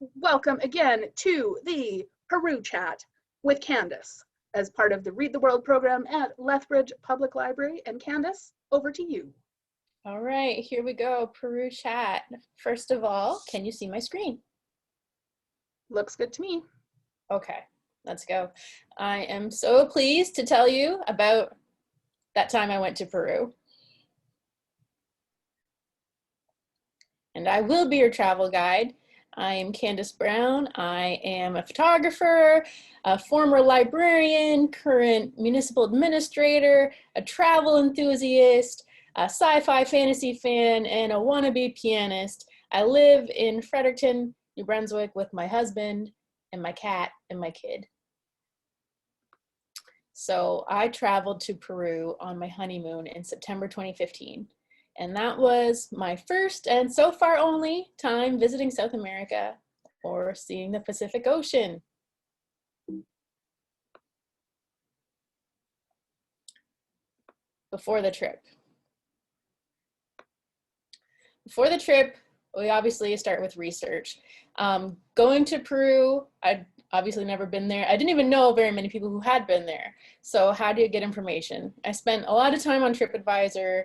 Welcome again to the Peru Chat with Candace as part of the Read the World program at Lethbridge Public Library. And Candace, over to you. All right, here we go, Peru Chat. First of all, can you see my screen? Looks good to me. Okay, let's go. I am so pleased to tell you about that time I went to Peru. And I will be your travel guide. I am Candace Brown. I am a photographer, a former librarian, current municipal administrator, a travel enthusiast, a sci-fi fantasy fan, and a wannabe pianist. I live in Fredericton, New Brunswick with my husband and my cat and my kid. So I traveled to Peru on my honeymoon in September 2015. And that was my first and so far only time visiting South America or seeing the Pacific Ocean. Before the trip. Before the trip, we obviously start with research. Going to Peru, I'd obviously never been there. I didn't even know very many people who had been there. So how do you get information? I spent a lot of time on TripAdvisor,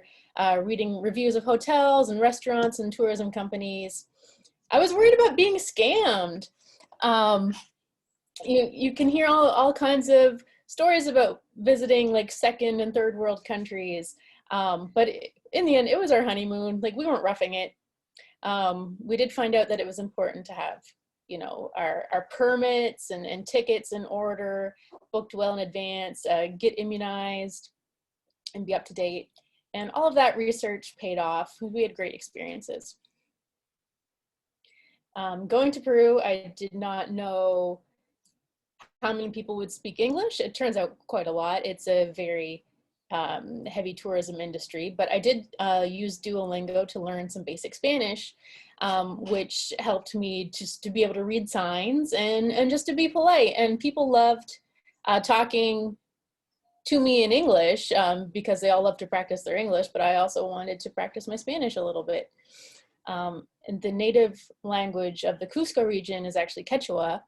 reading reviews of hotels and restaurants and tourism companies. I was worried about being scammed. You can hear all kinds of stories about visiting like second and third world countries. But in the end, it was our honeymoon. Like, we weren't roughing it. We did find out that it was important to have, you know, our permits and tickets in order, booked well in advance, get immunized and be up to date. And all of that research paid off. We had great experiences. Going to Peru, I did not know how many people would speak English. It turns out quite a lot. It's a very heavy tourism industry, but I did use Duolingo to learn some basic Spanish, which helped me just to be able to read signs and just to be polite. And people loved talking to me in English because they all love to practice their English, but I also wanted to practice my Spanish a little bit. And the native language of the Cusco region is actually Quechua,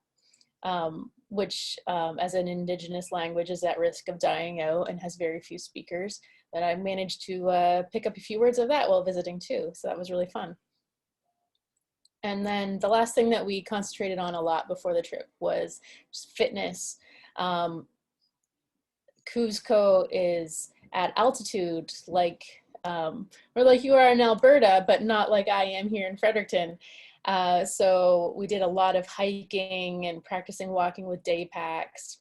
which as an indigenous language is at risk of dying out and has very few speakers. But I managed to pick up a few words of that while visiting too, so that was really fun. And then the last thing that we concentrated on a lot before the trip was just fitness. Cusco is at altitude like or like you are in Alberta, but not like I am here in Fredericton. So we did a lot of hiking and practicing walking with day packs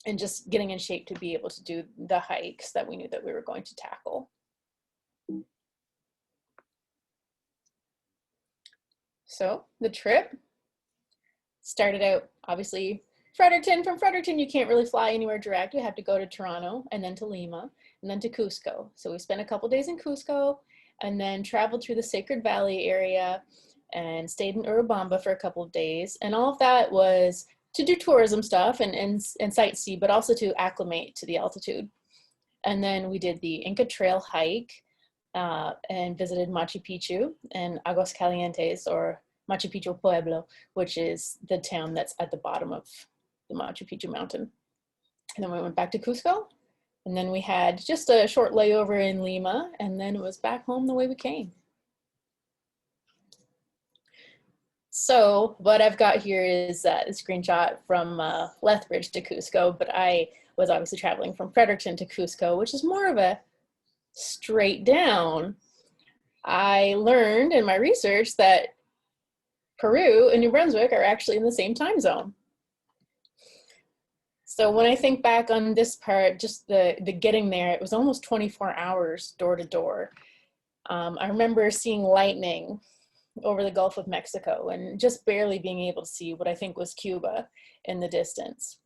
and just getting in shape to be able to do the hikes that we knew that we were going to tackle. So the trip started out, obviously, Fredericton. From Fredericton, you can't really fly anywhere direct. We have to go to Toronto and then to Lima and then to Cusco. So we spent a couple days in Cusco and then traveled through the Sacred Valley area and stayed in Urubamba for a couple of days. And all of that was to do tourism stuff and sightsee, but also to acclimate to the altitude. And then we did the Inca Trail hike and visited Machu Picchu and Aguas Calientes, or Machu Picchu Pueblo, which is the town that's at the bottom of the Machu Picchu mountain. And then we went back to Cusco, and then we had just a short layover in Lima, and then it was back home the way we came. So what I've got here is a screenshot from Lethbridge to Cusco, but I was obviously traveling from Fredericton to Cusco, which is more of a straight down. I learned in my research that Peru and New Brunswick are actually in the same time zone. So when I think back on this part, just the getting there, it was almost 24 hours door to door. I remember seeing lightning over the Gulf of Mexico and just barely being able to see what I think was Cuba in the distance.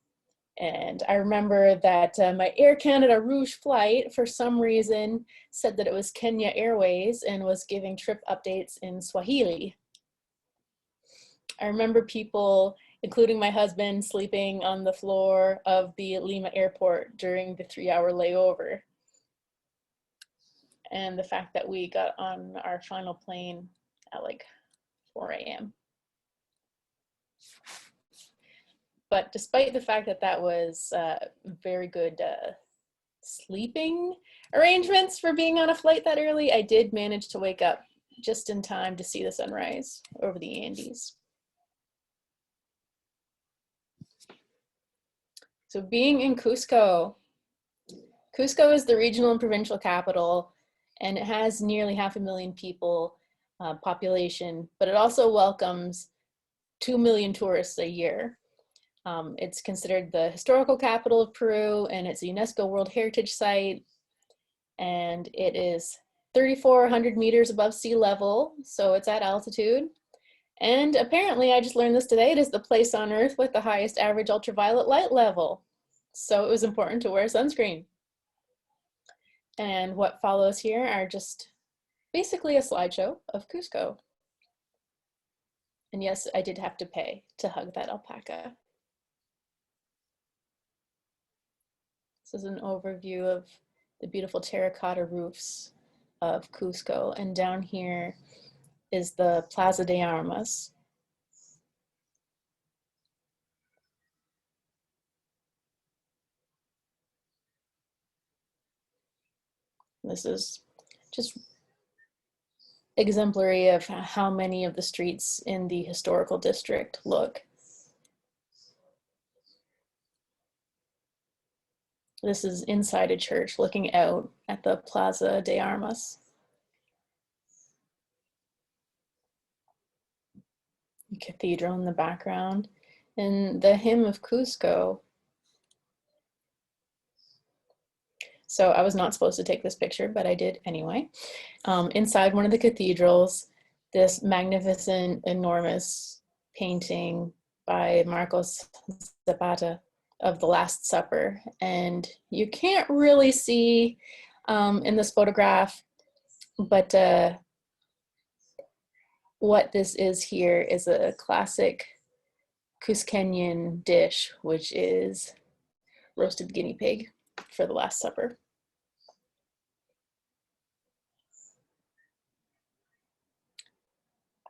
And I remember that my Air Canada Rouge flight, for some reason, said that it was Kenya Airways and was giving trip updates in Swahili. I remember people, including my husband, sleeping on the floor of the Lima airport during the 3-hour layover. And the fact that we got on our final plane at like 4 a.m. But despite the fact that that was very good sleeping arrangements for being on a flight that early, I did manage to wake up just in time to see the sunrise over the Andes. So being in Cusco, Cusco is the regional and provincial capital, and it has nearly 500,000 people population, but it also welcomes 2 million tourists a year. It's considered the historical capital of Peru, and it's a UNESCO World Heritage Site, and it is 3,400 meters above sea level, so it's at altitude. And apparently, I just learned this today, it is the place on Earth with the highest average ultraviolet light level. So it was important to wear sunscreen. And what follows here are just basically a slideshow of Cusco. And yes, I did have to pay to hug that alpaca. This is an overview of the beautiful terracotta roofs of Cusco. And down here is the Plaza De Armas. This is just exemplary of how many of the streets in the historical district look. This is inside a church looking out at the Plaza de Armas. The cathedral in the background, and the hymn of Cusco. So I was not supposed to take this picture, but I did anyway. Inside one of the cathedrals, this magnificent, enormous painting by Marcos Zapata of the Last Supper. And you can't really see in this photograph, but what this is here is a classic Cusqueñan dish, which is roasted guinea pig for the Last Supper.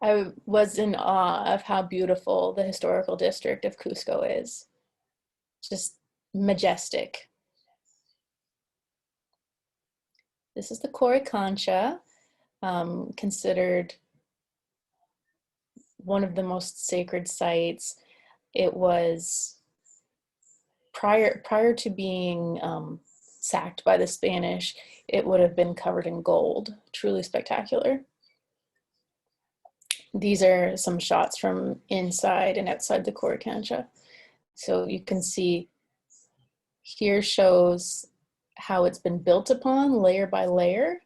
I was in awe of how beautiful the historical district of Cusco is. Just majestic. This is the Cory Concha, considered one of the most sacred sites. It was prior to being sacked by the Spanish, it would have been covered in gold. Truly spectacular. These are some shots from inside and outside the Cory Concha. So you can see here shows how it's been built upon layer by layer.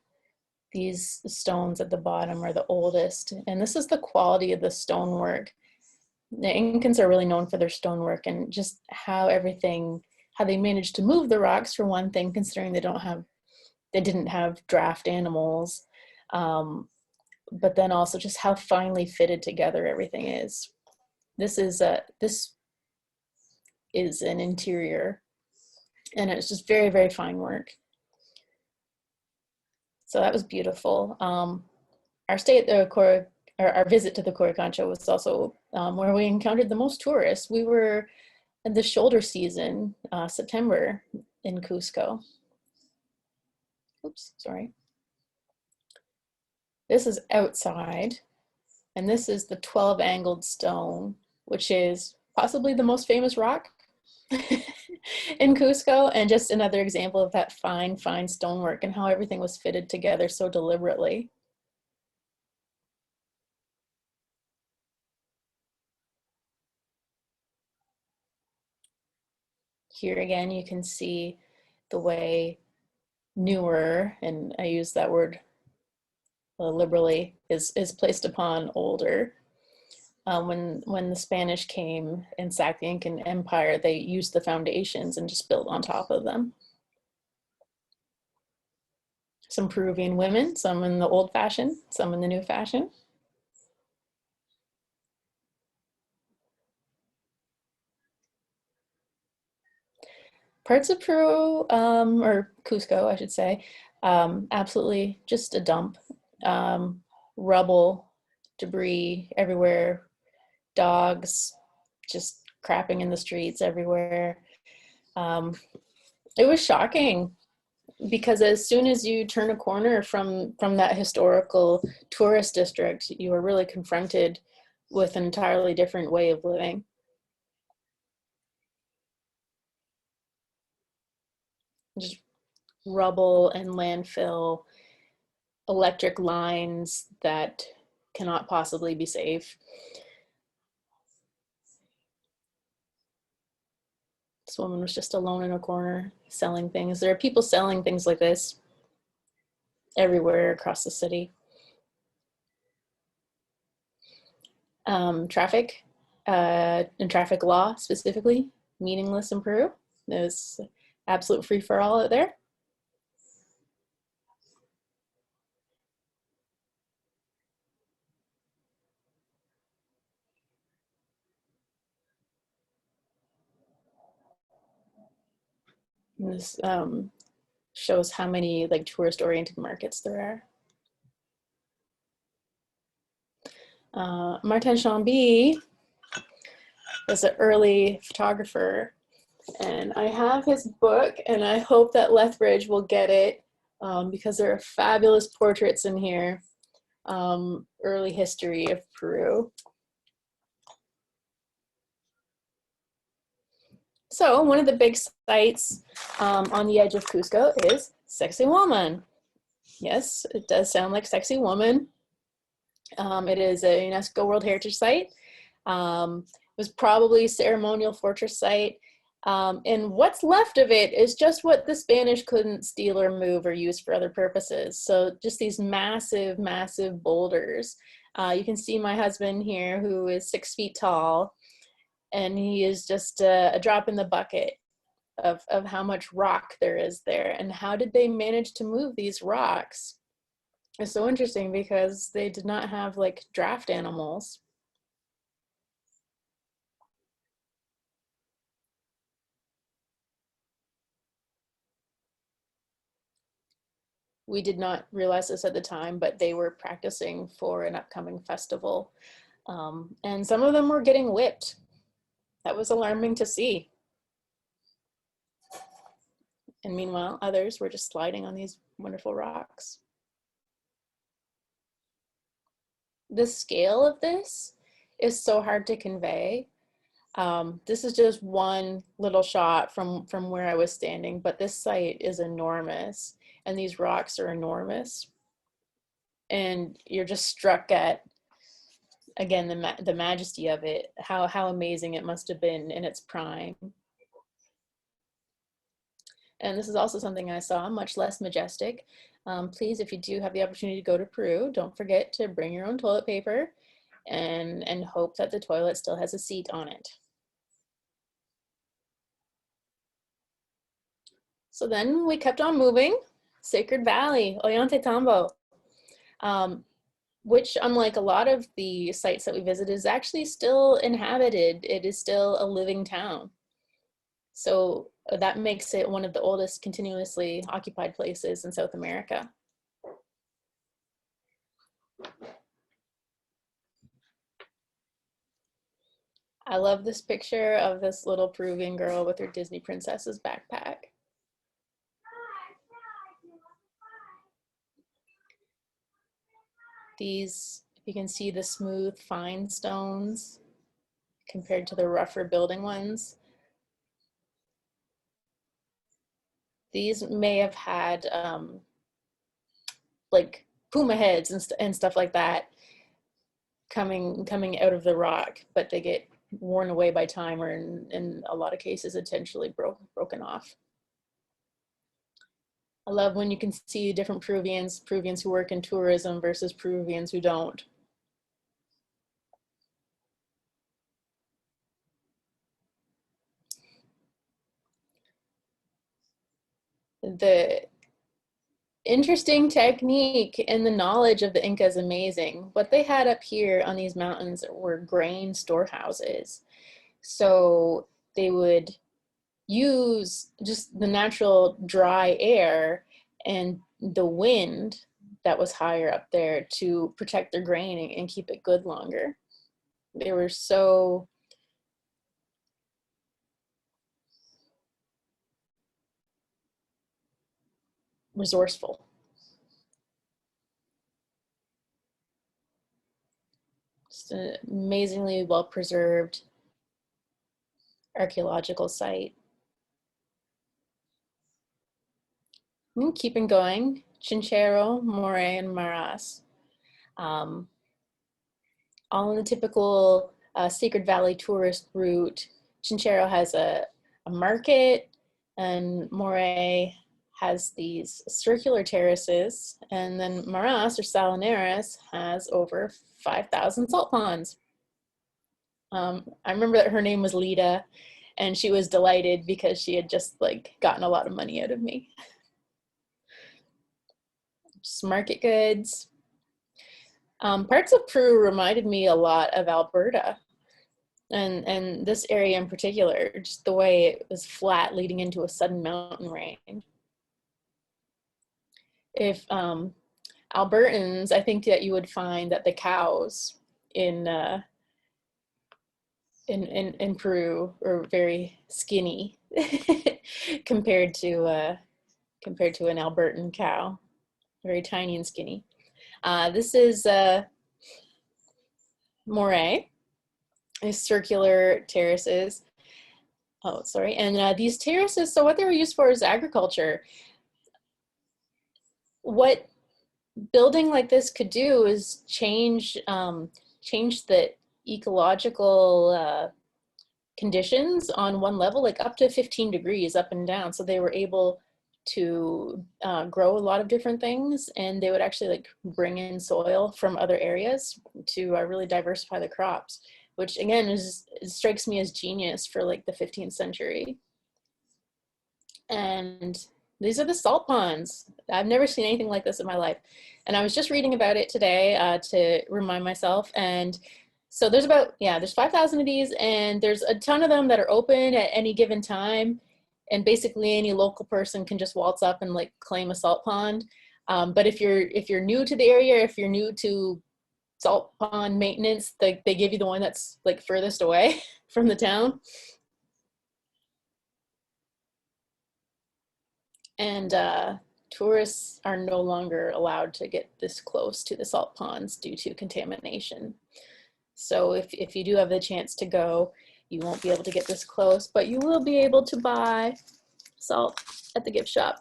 These stones at the bottom are the oldest, and this is the quality of the stonework. The Incans are really known for their stonework and just how they managed to move the rocks, for one thing, considering they didn't have draft animals, but then also just how finely fitted together everything is. This is an interior, and it's just very, very fine work. So that was beautiful. Our stay at the our visit to the Cory Concha was also where we encountered the most tourists. We were in the shoulder season, September, in Cusco. Oops, sorry. This is outside, and this is the 12-angled stone, which is possibly the most famous rock in Cusco, and just another example of that fine stonework and how everything was fitted together so deliberately. Here again, you can see the way newer, and I use that word liberally, is placed upon older. When the Spanish came and sacked the Incan Empire, they used the foundations and just built on top of them. Some Peruvian women, some in the old fashion, some in the new fashion. Parts of Peru, or Cusco, I should say, absolutely just a dump. Rubble, debris everywhere, dogs, just crapping in the streets everywhere. It was shocking because as soon as you turn a corner from that historical tourist district, you are really confronted with an entirely different way of living. Just rubble and landfill, electric lines that cannot possibly be safe. This woman was just alone in a corner selling things. There are people selling things like this everywhere across the city. Traffic and traffic law specifically, meaningless in Peru. There's absolute free for all out there. And this shows how many like tourist-oriented markets there are. Martín Chambi was an early photographer, and I have his book, and I hope that Lethbridge will get it because there are fabulous portraits in here. Early history of Peru. So one of the big sites on the edge of Cusco is Sexy Woman. Yes, it does sound like Sexy Woman. It is a UNESCO World Heritage Site. It was probably a ceremonial fortress site. And what's left of it is just what the Spanish couldn't steal or move or use for other purposes. So just these massive, massive boulders. You can see my husband here, who is 6 feet tall, and he is just a drop in the bucket of how much rock there is there. And how did they manage to move these rocks? It's so interesting because they did not have like draft animals. We did not realize this at the time, but they were practicing for an upcoming festival. And some of them were getting whipped. That was alarming to see. And meanwhile, others were just sliding on these wonderful rocks. The scale of this is so hard to convey. This is just one little shot from where I was standing, but this site is enormous, and these rocks are enormous. And you're just struck at, again, the majesty of it, how amazing it must have been in its prime. And this is also something I saw, much less majestic. Please, if you do have the opportunity to go to Peru, don't forget to bring your own toilet paper and hope that the toilet still has a seat on it. So then we kept on moving. Sacred Valley, Ollantaytambo, which, unlike a lot of the sites that we visited, is actually still inhabited. It is still a living town. So that makes it one of the oldest continuously occupied places in South America. I love this picture of this little Peruvian girl with her Disney princess's backpack. These, you can see the smooth, fine stones compared to the rougher building ones. These may have had like puma heads and stuff like that coming out of the rock, but they get worn away by time, or in a lot of cases intentionally broken off. I love when you can see different Peruvians who work in tourism versus Peruvians who don't. The interesting technique and the knowledge of the Inca is amazing. What they had up here on these mountains were grain storehouses. So they would use just the natural dry air and the wind that was higher up there to protect their grain and keep it good longer. They were so resourceful. Just an amazingly well-preserved archaeological site. Keeping going, Chinchero, Moray, and Maras. All in the typical Sacred Valley tourist route. Chinchero has a market, and Moray has these circular terraces, and then Maras or Salineras has over 5,000 salt ponds. I remember that her name was Lita, and she was delighted because she had just like gotten a lot of money out of me. Just market goods. Parts of Peru reminded me a lot of Alberta, and this area in particular, just the way it was flat leading into a sudden mountain range. If Albertans, I think that you would find that the cows in Peru are very skinny compared to an Albertan cow, very tiny and skinny. This is Moray, these circular terraces. Oh, sorry. And these terraces, so what they were used for is agriculture. What building like this could do is change the ecological conditions on one level, like up to 15 degrees up and down. So they were able to grow a lot of different things, and they would actually like bring in soil from other areas to really diversify the crops, which again strikes me as genius for like the 15th century. And these are the salt ponds. I've never seen anything like this in my life. And I was just reading about it today to remind myself. And so there's 5,000 of these, and there's a ton of them that are open at any given time. And basically any local person can just waltz up and like claim a salt pond. But if you're new to the area, if you're new to salt pond maintenance, they give you the one that's like furthest away from the town. And tourists are no longer allowed to get this close to the salt ponds due to contamination. So if you do have the chance to go, you won't be able to get this close, but you will be able to buy salt at the gift shop.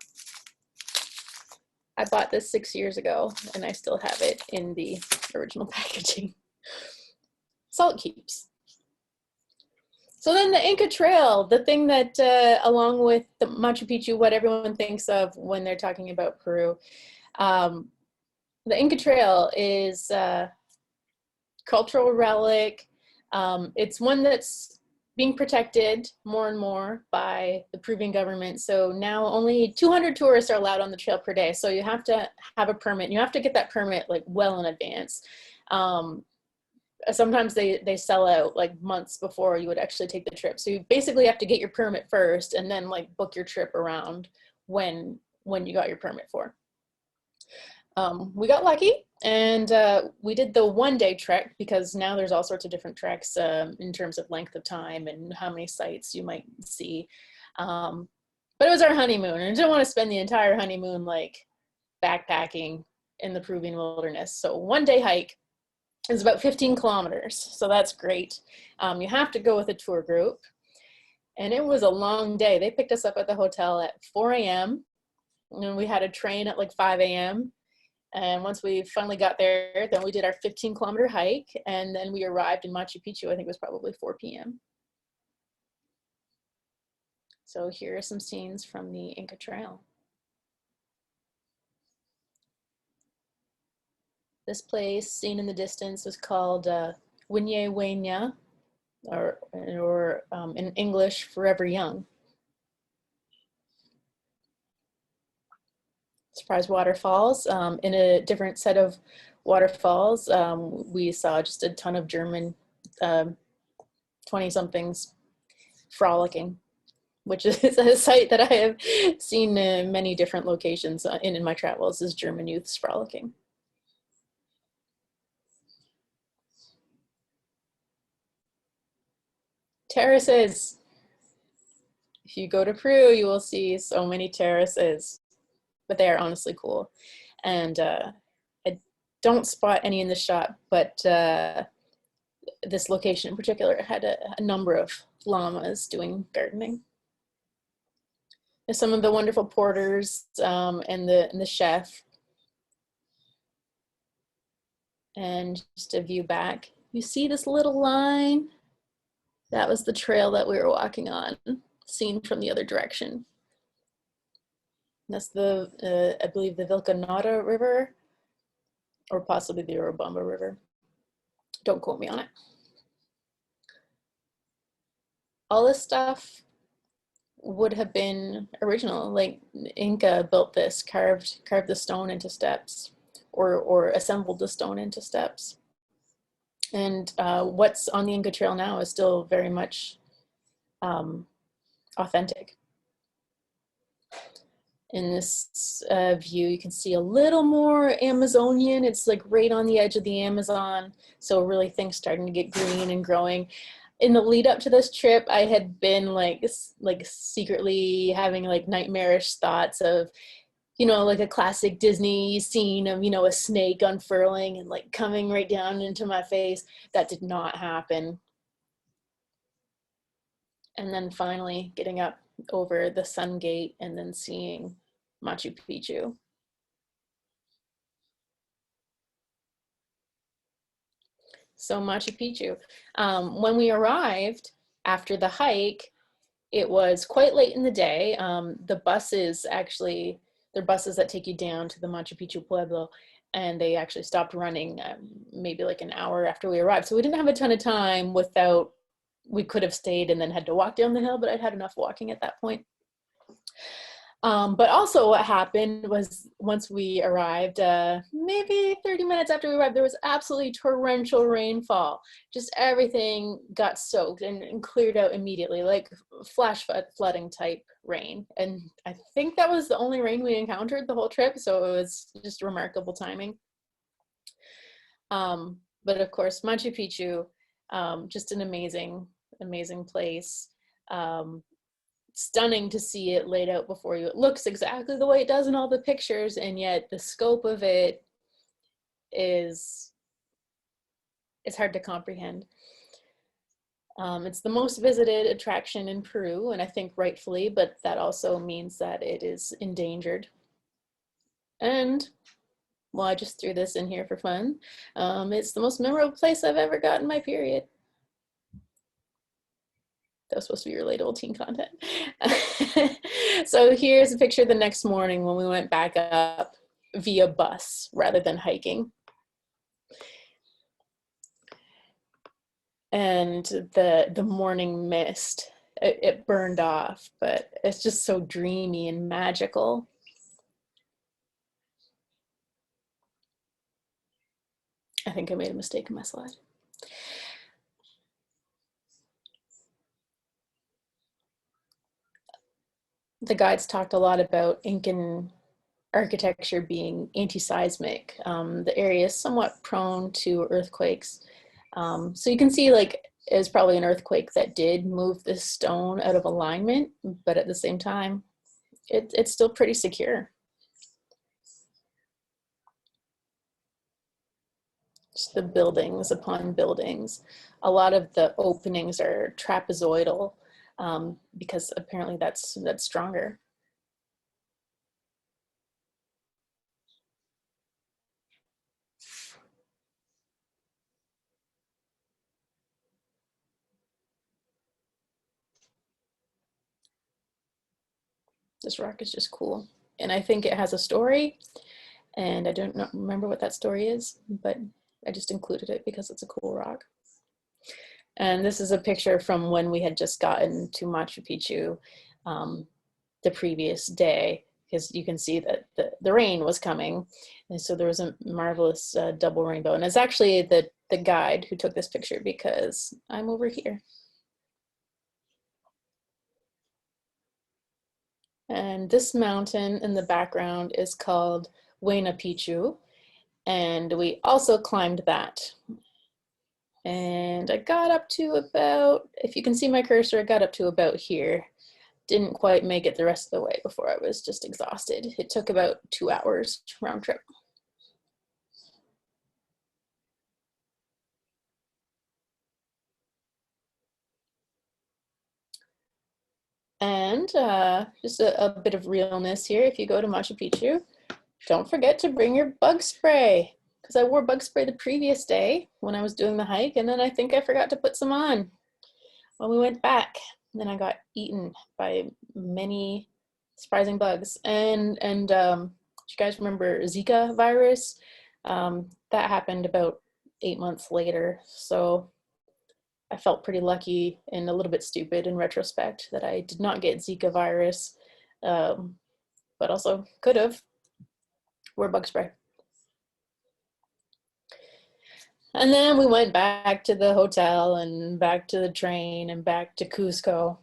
I bought this 6 years ago, and I still have it in the original packaging. Salt keeps. So then the Inca Trail, the thing that, along with the Machu Picchu, what everyone thinks of when they're talking about Peru, the Inca Trail is a cultural relic. It's one that's being protected more and more by the Peruvian government. So now only 200 tourists are allowed on the trail per day. So you have to have a permit. You have to get that permit like well in advance. Sometimes they sell out like months before you would actually take the trip. So you basically have to get your permit first and then like book your trip around when you got your permit for. We got lucky, and we did the one-day trek because now there's all sorts of different treks in terms of length of time and how many sites you might see. But it was our honeymoon, and I didn't want to spend the entire honeymoon like backpacking in the Peruvian wilderness. So one-day hike is about 15 kilometers, so that's great. You have to go with a tour group, and it was a long day. They picked us up at the hotel at 4 a.m., and we had a train at like 5 a.m., and once we finally got there, then we did our 15-kilometer hike, and then we arrived in Machu Picchu. I think it was probably 4 p.m. So here are some scenes from the Inca Trail. This place, seen in the distance, is called Winye Wenya, or in English, Forever Young. Surprise waterfalls. In a different set of waterfalls, we saw just a ton of German 20-somethings frolicking, which is a sight that I have seen in many different locations in my travels, is German youths frolicking. Terraces. If you go to Peru, you will see so many terraces. but they are honestly cool. And I don't spot any in the shot, but this location in particular had a number of llamas doing gardening. There's some of the wonderful porters and the chef. And just a view back, you see this little line? That was the trail that we were walking on, seen from the other direction. That's the, I believe, the Vilcanota River, or possibly the Urubamba River. Don't quote me on it. All this stuff would have been original, like Inca built this, carved the stone into steps, or assembled the stone into steps. And what's on the Inca Trail now is still very much authentic. In this view, you can see a little more Amazonian. It's like right on the edge of the Amazon. So really things starting to get green and growing. In the lead up to this trip, I had been like secretly having like nightmarish thoughts of, you know, like a classic Disney scene of, you know, a snake unfurling and like coming right down into my face. That did not happen. And then finally getting up over the Sun Gate and then seeing Machu Picchu. So Machu Picchu, when we arrived after the hike, it was quite late in the day. The buses actually, they're buses that take you down to the Machu Picchu Pueblo, and they actually stopped running maybe like an hour after we arrived. So we didn't have a ton of time without, we could have stayed and then had to walk down the hill, but I'd had enough walking at that point. But also what happened was once we arrived, maybe 30 minutes after we arrived, there was absolutely torrential rainfall. Just everything got soaked and cleared out immediately, like flash flooding type rain. And I think that was the only rain we encountered the whole trip. So it was just remarkable timing. But of course, Machu Picchu, just an amazing, amazing place. Stunning to see it laid out before you. It looks exactly the way it does in all the pictures, and yet the scope of it is, it's hard to comprehend. It's the most visited attraction in Peru, and I think rightfully, but that also means that it is endangered. And, well, I just threw this in here for fun. It's the most memorable place I've ever gotten my period. That was supposed to be relatable teen content. So here's a picture the next morning when we went back up via bus rather than hiking. And the morning mist, it burned off, but it's just so dreamy and magical. I think I made a mistake in my slide. The guides talked a lot about Incan architecture being anti-seismic. The area is somewhat prone to earthquakes. So you can see like it was probably an earthquake that did move this stone out of alignment, but at the same time, it's still pretty secure. Just the buildings upon buildings. A lot of the openings are trapezoidal. Because apparently that's stronger. This rock is just cool. And I think it has a story, and I don't remember what that story is, but I just included it because it's a cool rock. And this is a picture from when we had just gotten to Machu Picchu the previous day, because you can see that the rain was coming. And so there was a marvelous double rainbow. And it's actually the guide who took this picture because I'm over here. And this mountain in the background is called Huayna Picchu. And we also climbed that. And I got up to about, if you can see my cursor, I got up to about here. didn't quite make it the rest of the way before I was just exhausted. It took about 2 hours round trip. And just a bit of realness here. If you go to Machu Picchu, don't forget to bring your bug spray, because I wore bug spray the previous day when I was doing the hike, and then I think I forgot to put some on when we went back. And then I got eaten by many surprising bugs. And you guys remember Zika virus? That happened about 8 months later. So I felt pretty lucky and a little bit stupid in retrospect that I did not get Zika virus, but also could have. Wear bug spray. And then we went back to the hotel and back to the train and back to Cusco.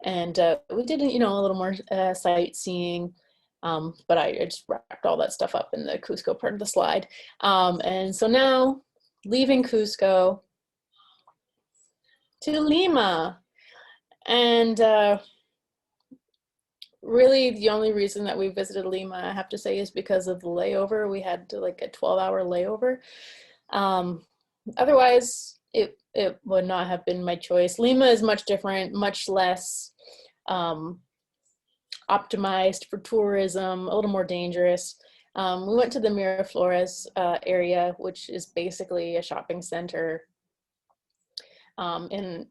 And we did, you know, a little more sightseeing, but I just wrapped all that stuff up in the Cusco part of the slide. And so now, leaving Cusco to Lima. And really the only reason that we visited Lima, I have to say, is because of the layover. We had like a 12-hour layover. Otherwise, it would not have been my choice. Lima is much different, much less optimized for tourism, a little more dangerous. We went to the Miraflores area, which is basically a shopping center. And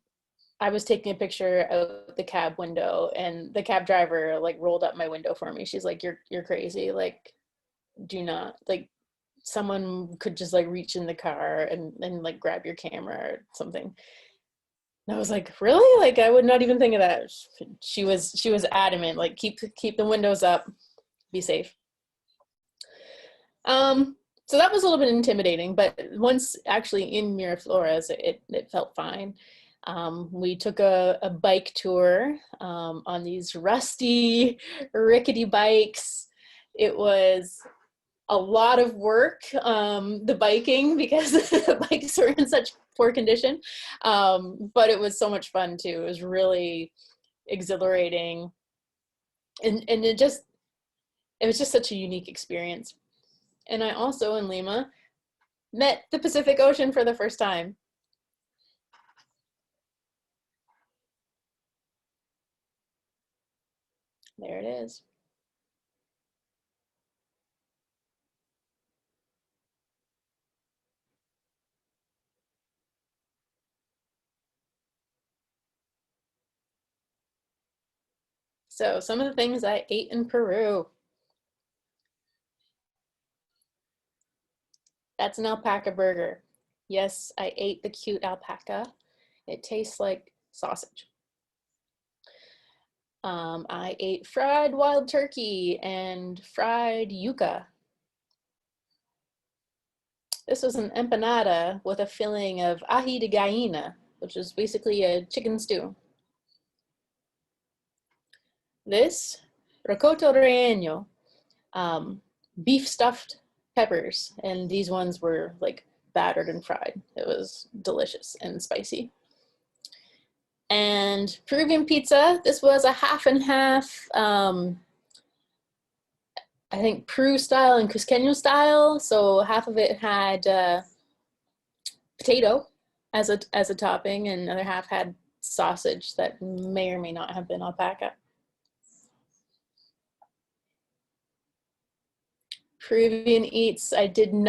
I was taking a picture out the cab window, and the cab driver like rolled up my window for me. She's like, you're crazy. Like, do not, like, someone could just like reach in the car and like grab your camera or something. And I was like, really? Like, I would not even think of that. She was adamant, like, keep the windows up, be safe. So that was a little bit intimidating, but once actually in Miraflores, it felt fine. We took a bike tour on these rusty, rickety bikes. It was a lot of work, the biking, because the bikes were in such poor condition, but it was so much fun too. It was really exhilarating, and it was just such a unique experience. And I also, in Lima, met the Pacific Ocean for the first time. There it is. So some of the things I ate in Peru. That's an alpaca burger. Yes, I ate the cute alpaca. It tastes like sausage. I ate fried wild turkey and fried yuca. This was an empanada with a filling of ají de gallina, which is basically a chicken stew. This, rocoto relleno, beef stuffed peppers, and these ones were like battered and fried. It was delicious and spicy. And Peruvian pizza, this was a half and half, I think Peru style and Cusqueño style. So half of it had potato as a topping, and the other half had sausage that may or may not have been alpaca. Peruvian Eats, I couldn't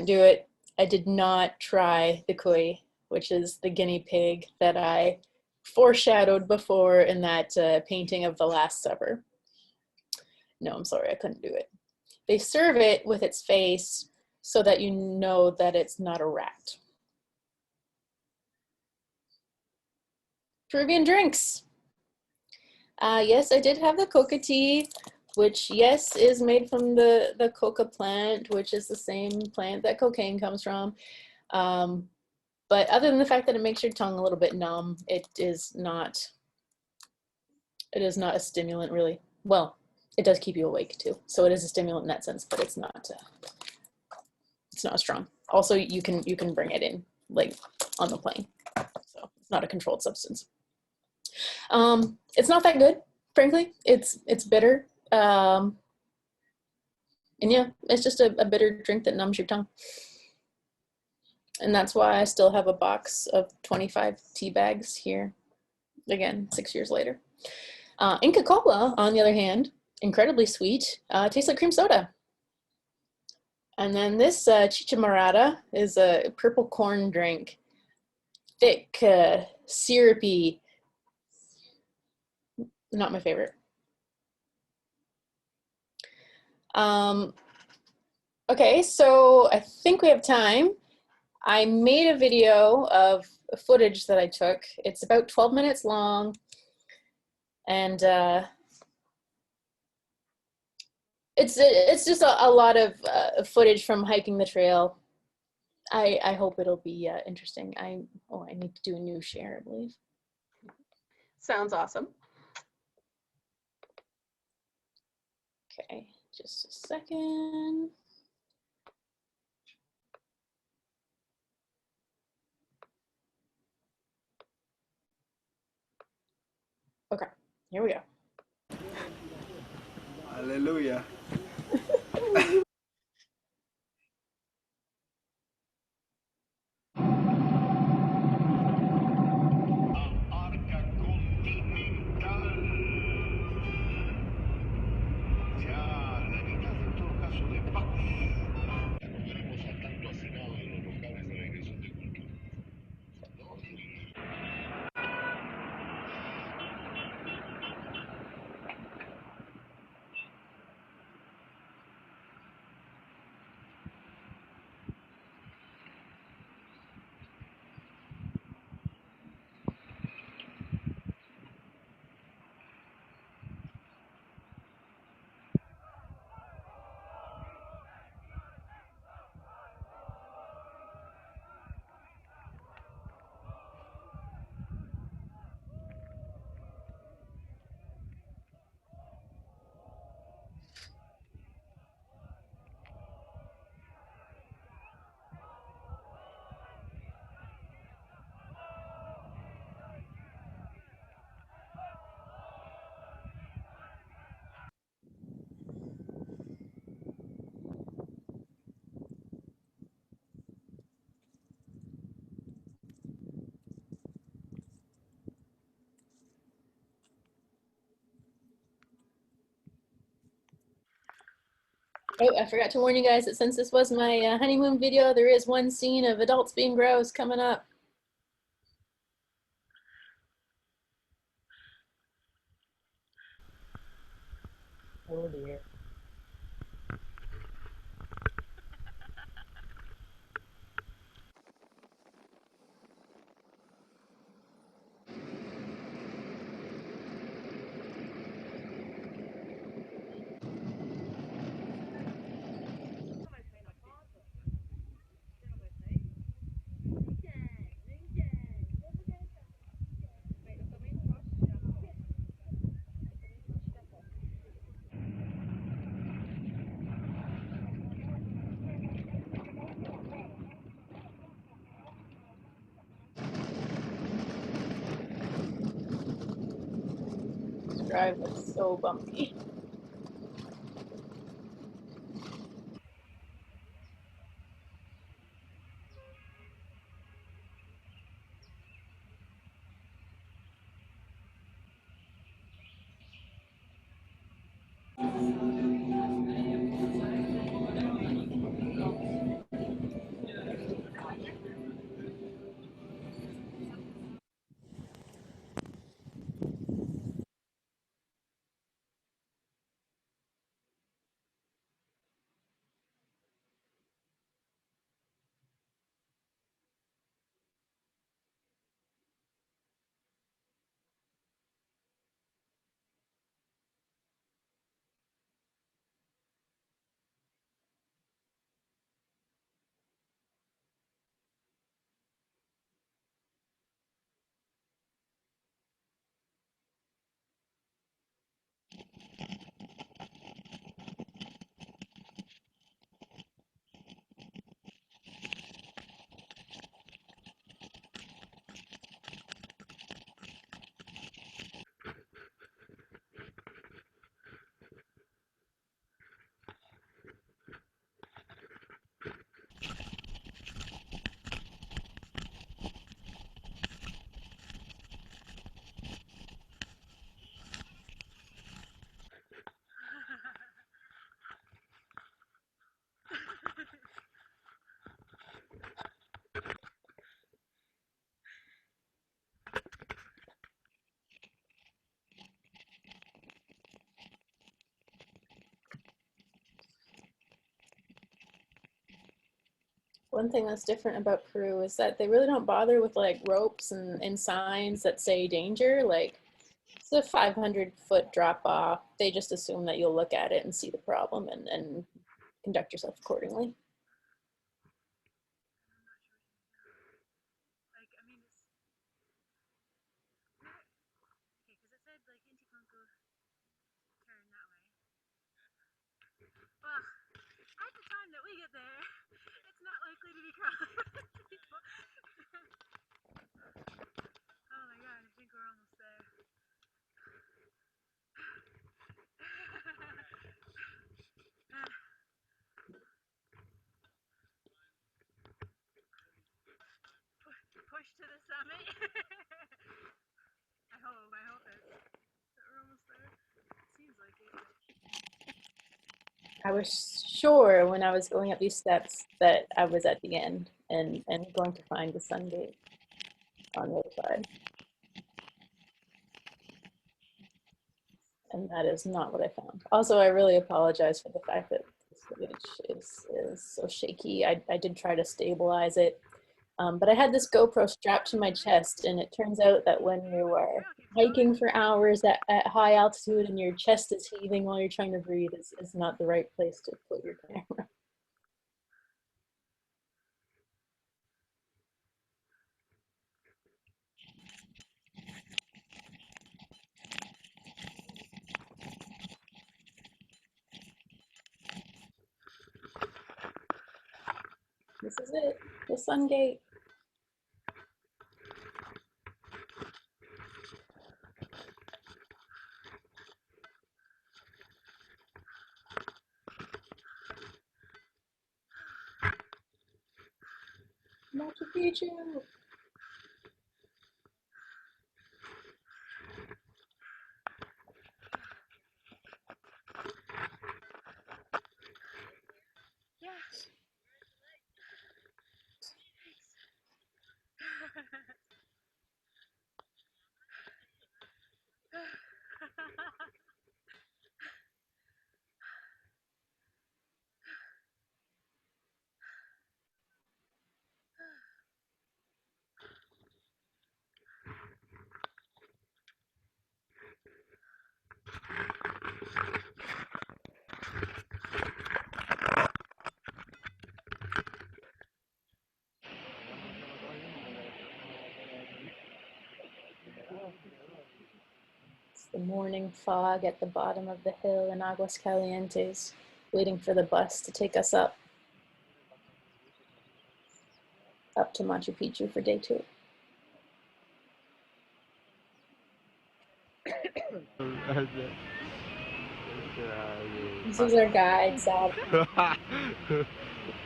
do it. I did not try the cuy, which is the guinea pig that I foreshadowed before in that painting of the Last Supper. No, I'm sorry, I couldn't do it. They serve it with its face so that you know that it's not a rat. Peruvian drinks. Yes, I did have the coca tea, which, yes, is made from the coca plant, which is the same plant that cocaine comes from. But other than the fact that it makes your tongue a little bit numb, it is not a stimulant, really. Well, it does keep you awake too, so it is a stimulant in that sense, but it's not strong. Also, you can bring it in like on the plane, so it's not a controlled substance. It's not that good, frankly. It's bitter. And yeah, it's just a bitter drink that numbs your tongue. And that's why I still have a box of 25 tea bags here, again, 6 years later. Inca Cola, on the other hand, incredibly sweet, tastes like cream soda. And then this chicha morada is a purple corn drink, thick, syrupy, not my favorite. Okay, so I think we have time. I made a video of footage that I took. It's about 12 minutes long, and it's just a lot of footage from hiking the trail. I hope it'll be interesting. I need to do a new share, I believe. Sounds awesome. Okay, just a second. Okay, here we go. Hallelujah. Oh, I forgot to warn you guys that since this was my honeymoon video, there is one scene of adults being gross coming up. Oh dear. This drive was so bumpy. One thing that's different about Peru is that they really don't bother with like ropes and signs that say danger. Like it's a 500-foot drop off. They just assume that you'll look at it and see the problem and conduct yourself accordingly. Push to the summit. I hope that we're almost there. Seems like it. I was sure when I was going up these steps that I was at the end and going to find the sun gate on the other side. And that is not what I found. Also, I really apologize for the fact that this footage is so shaky. I did try to stabilize it, but I had this GoPro strapped to my chest, and it turns out that when you are hiking for hours at high altitude and your chest is heaving while you're trying to breathe, is not the right place to put your camera. This is it, the sun gate. Machu Picchu. Yes. It's the morning fog at the bottom of the hill in Aguascalientes, waiting for the bus to take us up to Machu Picchu for day 2. This is our guide, Sab.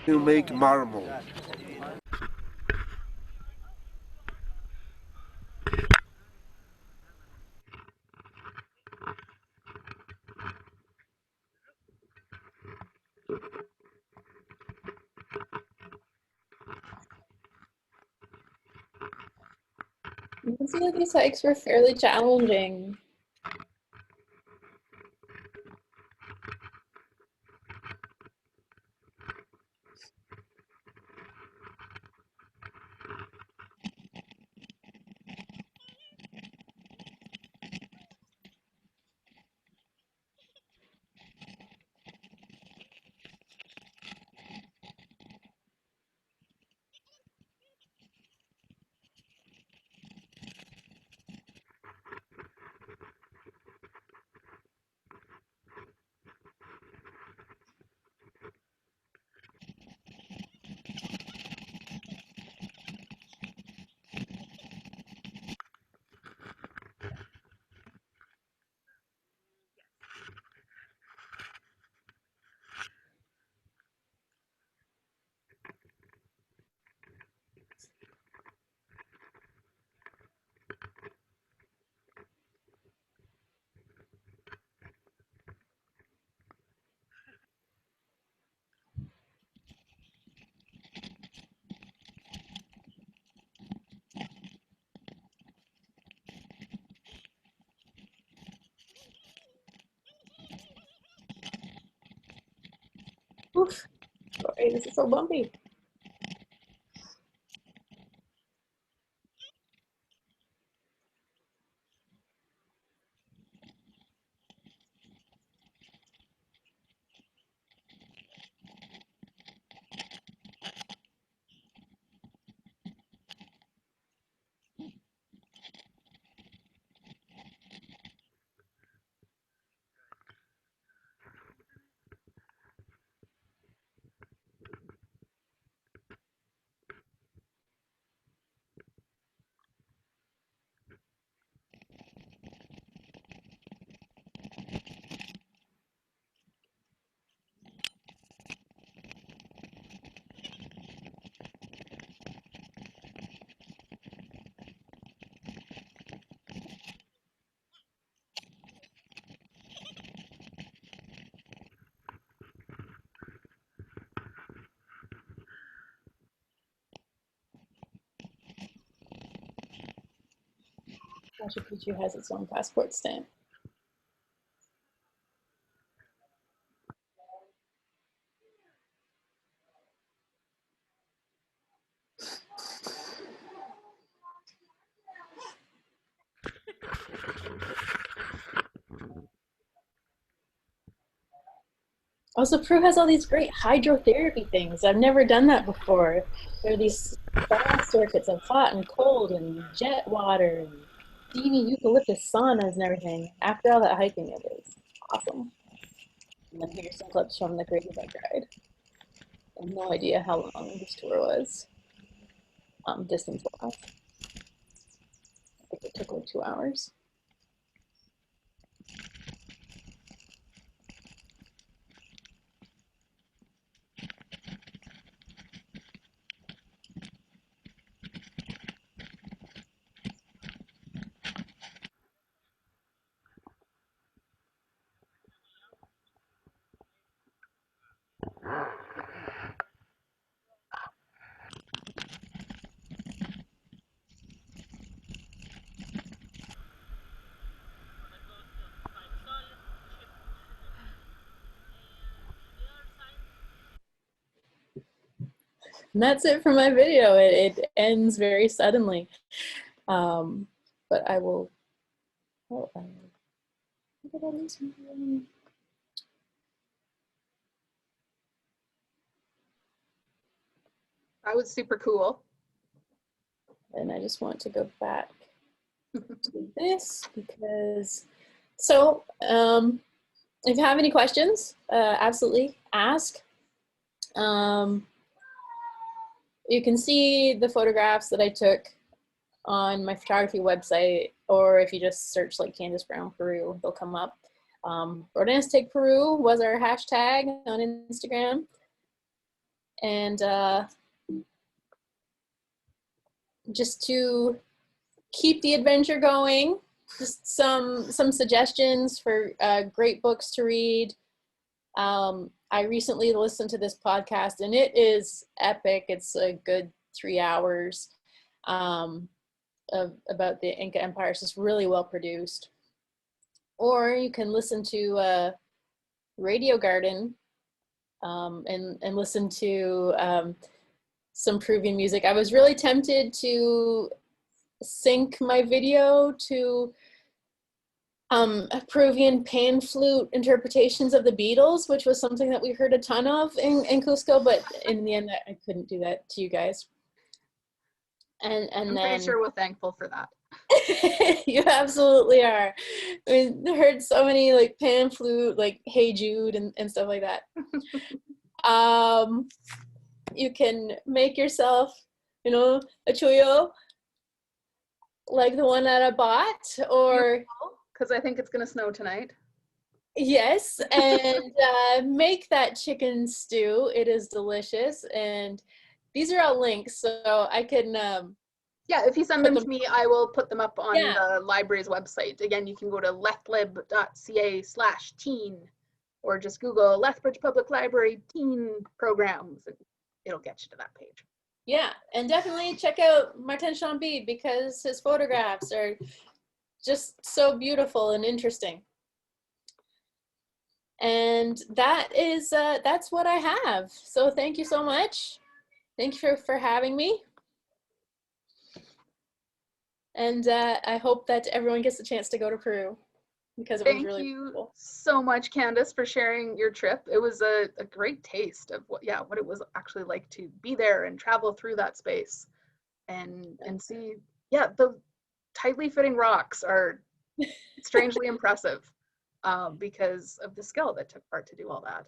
You make marble. You can see that these hikes were fairly challenging. Oof, sorry, this is so bumpy. Machu Picchu has its own passport stamp. Also, Peru has all these great hydrotherapy things. I've never done that before. There are these spa circuits of hot and cold and jet water and steamy eucalyptus saunas and everything. After all that hiking, it was awesome. And then here's some clips from the crazy bike ride. I have no idea how long this tour was, distance-wise. I think it took like 2 hours. And that's it for my video. It ends very suddenly. But I will, oh, did I lose my, That was super cool. and I just want to go back to this because, so if you have any questions, absolutely ask. You can see the photographs that I took on my photography website, or if you just search like Candace Brown Peru, they'll come up. Rodance Take Peru was our hashtag on Instagram. And just to keep the adventure going, just some suggestions for great books to read. I recently listened to this podcast and it is epic. It's a good 3 hours about the Inca Empire. It's just really well produced. Or you can listen to Radio Garden and listen to some Peruvian music. I was really tempted to sync my video to Peruvian pan flute interpretations of the Beatles, which was something that we heard a ton of in Cusco, but in the end I couldn't do that to you guys. And I'm then pretty sure we're thankful for that. you absolutely are. I mean, I heard so many like pan flute, like Hey Jude and stuff like that. You can make yourself, you know, a chuyo like the one that I bought, or because I think it's gonna snow tonight. yes, and make that chicken stew. It is delicious, and these are all links, so I can yeah, if you send them to me, I will put them up on Yeah. the library's website. Again, you can go to lethlib.ca/teen, or just Google Lethbridge Public Library teen programs, and it'll get you to that page. Yeah, and definitely check out Martín Chambi because his photographs are just so beautiful and interesting. And that is that's what I have. So thank you so much. Thank you for having me. And I hope that everyone gets a chance to go to Peru because it was really cool. Thank you so much, Candace, for sharing your trip. It was a great taste of what it was actually like to be there and travel through that space and see, the tightly fitting rocks are strangely impressive because of the skill that took part to do all that.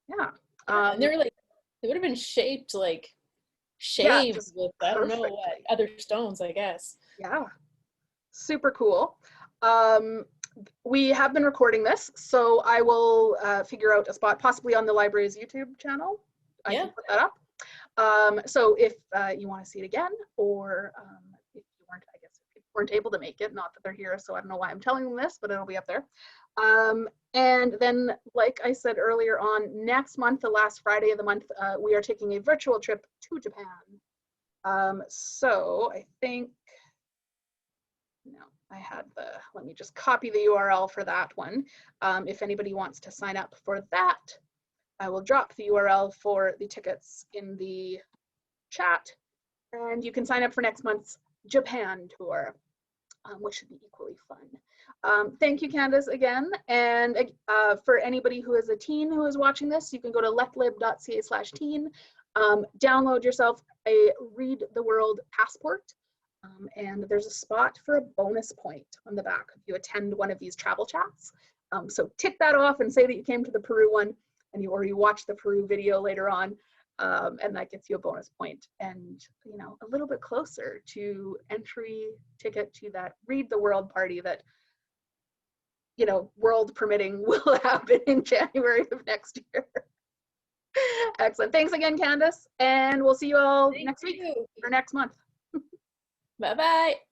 Yeah. And they were like, they would have been shaped like just with I don't know what other stones, I guess. Yeah, super cool. We have been recording this, so I will figure out a spot possibly on the library's YouTube channel. I can put that up. So if you want to see it again, or if you weren't, I guess, if you weren't able to make it, not that they're here, so I don't know why I'm telling them this, but it'll be up there. And then, like I said earlier on, next month, the last Friday of the month, we are taking a virtual trip to Japan. So I think, no, I had let me just copy the URL for that one. If anybody wants to sign up for that, I will drop the URL for the tickets in the chat, and you can sign up for next month's Japan tour, which should be equally fun. Thank you, Candace, again. And for anybody who is a teen who is watching this, you can go to lethlib.ca/teen, download yourself a Read the World passport, and there's a spot for a bonus point on the back if you attend one of these travel chats. So tick that off and say that you came to the Peru one, and you watched the Peru video later on, and that gets you a bonus point, and a little bit closer to entry ticket to that Read the World party that world permitting will happen in January of next year. Excellent. Thanks again, Candace, and we'll see you all next week or next month. Bye-bye.